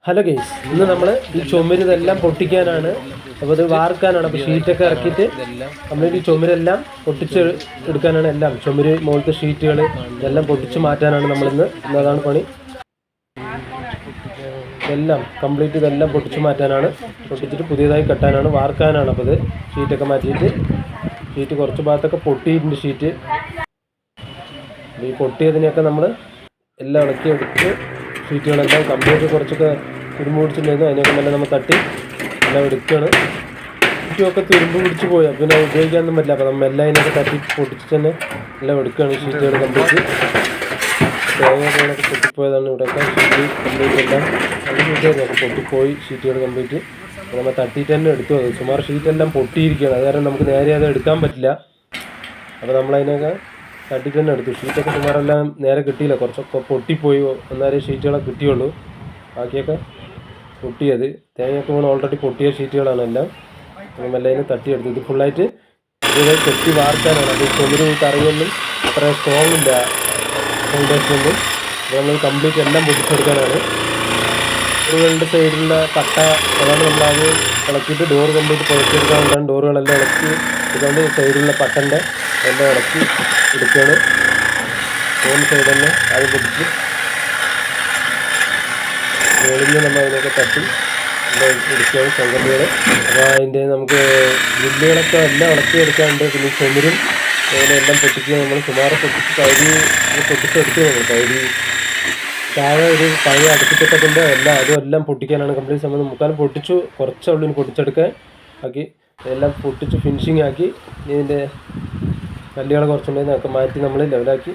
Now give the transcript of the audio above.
Hello guys, ഇന്ന് നമ്മൾ ഈ ചുമരിതെല്ലാം പൊട്ടിക്കാനാണ്. അപ്പോൾ ഇത് വാർക്കാനാണ്. അപ്പോൾ ഷീറ്റൊക്കെ ഇറക്കിയിട്ട് നമ്മൾ ഈ ചുമരെല്ലാം പൊട്ടിച്ച് എടുക്കാനാണ്. എല്ലാം ചുമര് മുകളിലത്തെ ഷീറ്റുകൾ ഇതെല്ലാം പൊട്ടിച്ച് മാറ്റാനാണ് നമ്മളിന്ന്. അതാണ് പണി. ഇതെല്ലാം കംപ്ലീറ്റ് ഇതെല്ലാം പൊട്ടിച്ച് മാറ്റാനാണ്. പൊട്ടിച്ചിട്ട് പുതിയതായി കെട്ടാനാണ്, വാർക്കാനാണ്. അപ്പോൾ ഇത് ഷീറ്റൊക്കെ മാറ്റിയിട്ട് ഷീറ്റ് കുറച്ച് ഭാഗത്തൊക്കെ പൊട്ടിയിട്ടുണ്ട്. ഷീറ്റ് ഈ പൊട്ടിയതിനെയൊക്കെ നമ്മൾ എല്ലാം ഇളക്കി എടുത്ത് ഷീറ്റുകളെല്ലാം കംപ്ലീറ്റ് കുറച്ചൊക്കെ തുരുമ്പ് പിടിച്ചിട്ടുണ്ടായിരുന്നു. അതിനൊക്കെ നല്ല നമ്മൾ തട്ടി എല്ലാം എടുക്കുകയാണ്. ഷീറ്റുമൊക്കെ തുരുമ്പ് പിടിച്ച് പോയി, അപ്പോൾ പിന്നെ ഉപയോഗിക്കാനൊന്നും പറ്റില്ല. അപ്പോൾ നമ്മൾ എല്ലാം അതിനൊക്കെ തട്ടി പൊട്ടിച്ചിട്ട് തന്നെ എല്ലാം എടുക്കുകയാണ്. ഷീറ്റുകൾ കംപ്ലീറ്റ് തേങ്ങയൊക്കെ പൊട്ടിപ്പോയതാണ്. ഇവിടെയൊക്കെ ഷീറ്റ് കംപ്ലീറ്റ് എല്ലാം അത് ഷീറ്റായിരുന്നു. അപ്പോൾ പൊട്ടിപ്പോയി ഷീറ്റുകൾ കംപ്ലീറ്റ്. നമ്മൾ തട്ടിയിട്ട് തന്നെ എടുത്തു. അത് സുമാർ ഷീറ്റെല്ലാം പൊട്ടിയിരിക്കുകയാണ്. അത് കാരണം നമുക്ക് നേരെ അത് എടുക്കാൻ പറ്റില്ല. അപ്പോൾ നമ്മളതിനൊക്കെ തട്ടിയിട്ട് തന്നെ എടുത്തു. ഷീറ്റൊക്കെ സുമാറെല്ലാം നേരെ കിട്ടിയില്ല, കുറച്ചൊക്കെ പൊട്ടിപ്പോയി. ഒന്നേരം ഷീറ്റുകളൊക്കെ കിട്ടിയുള്ളൂ, ബാക്കിയൊക്കെ പൊട്ടിയത്. തേങ്ങയൊക്കെ വീണ് ഓൾറെഡി പൊട്ടിയ ഷീറ്റുകളാണ് എല്ലാം. എല്ലാം തട്ടിയെടുത്തു. ഇത് ഫുള്ളായിട്ട് ഇതുവരെ കെട്ടി വാർക്കാനാണ്. അത് ചുമര് കറിയൊന്നും അത്ര സ്ട്രോങ് ഇല്ല, ഫൗണ്ടേഷനൊന്നും. നമ്മൾ കംപ്ലീറ്റ് എല്ലാം പൊട്ടിച്ചെടുക്കാനാണ്. ഡോറുകളുടെ സൈഡിലുള്ള പട്ട അതാണ് നമ്മളാദ്യം ഇളക്കിയിട്ട് ഡോർ കംപ്ലീറ്റ് പൊളിച്ചെടുക്കാൻ കൊണ്ടാണ്. ഡോറുകളെല്ലാം ഇളക്കി ഇതുകൊണ്ട് സൈഡിലുള്ള പട്ടൻ്റെ എല്ലാം ഇളക്കി എടുക്കുകയാണ്. ഡോറിൻ്റെ സൈഡ് തന്നെ ആദ്യം പൊട്ടിച്ച് മുകളിൽ നമ്മൾ അതിനൊക്കെ തട്ടി എടുക്കുകയാണ് സംഗതികൾ. അപ്പോൾ അതിൻ്റെ നമുക്ക് ഗ്രില്ലുകളൊക്കെ എല്ലാം ഇളക്കിയെടുക്കാറുണ്ട്. പിന്നെ ചുമരും അതുപോലെ എല്ലാം പൊട്ടിച്ച് നമ്മൾ സുമാറ് പൊട്ടിച്ച് പൊട്ടിച്ചെടുത്ത് നമ്മൾ കയറി താഴെ ഒരു പഴയ അടുപ്പിച്ചൊക്കെ എല്ലാം പൊട്ടിക്കാനാണ് കംപ്ലീറ്റ് സമയം. മുക്കാലും പൊട്ടിച്ചു, കുറച്ചുള്ളിന് പൊട്ടിച്ചെടുക്കാൻ ആക്കി എല്ലാം പൊട്ടിച്ച് ഫിനിഷിങ് ആക്കി. ഇതിൻ്റെ കല്ലുകൾ കുറച്ചുണ്ടെങ്കിൽ അതൊക്കെ മാറ്റി നമ്മൾ ലെവലാക്കി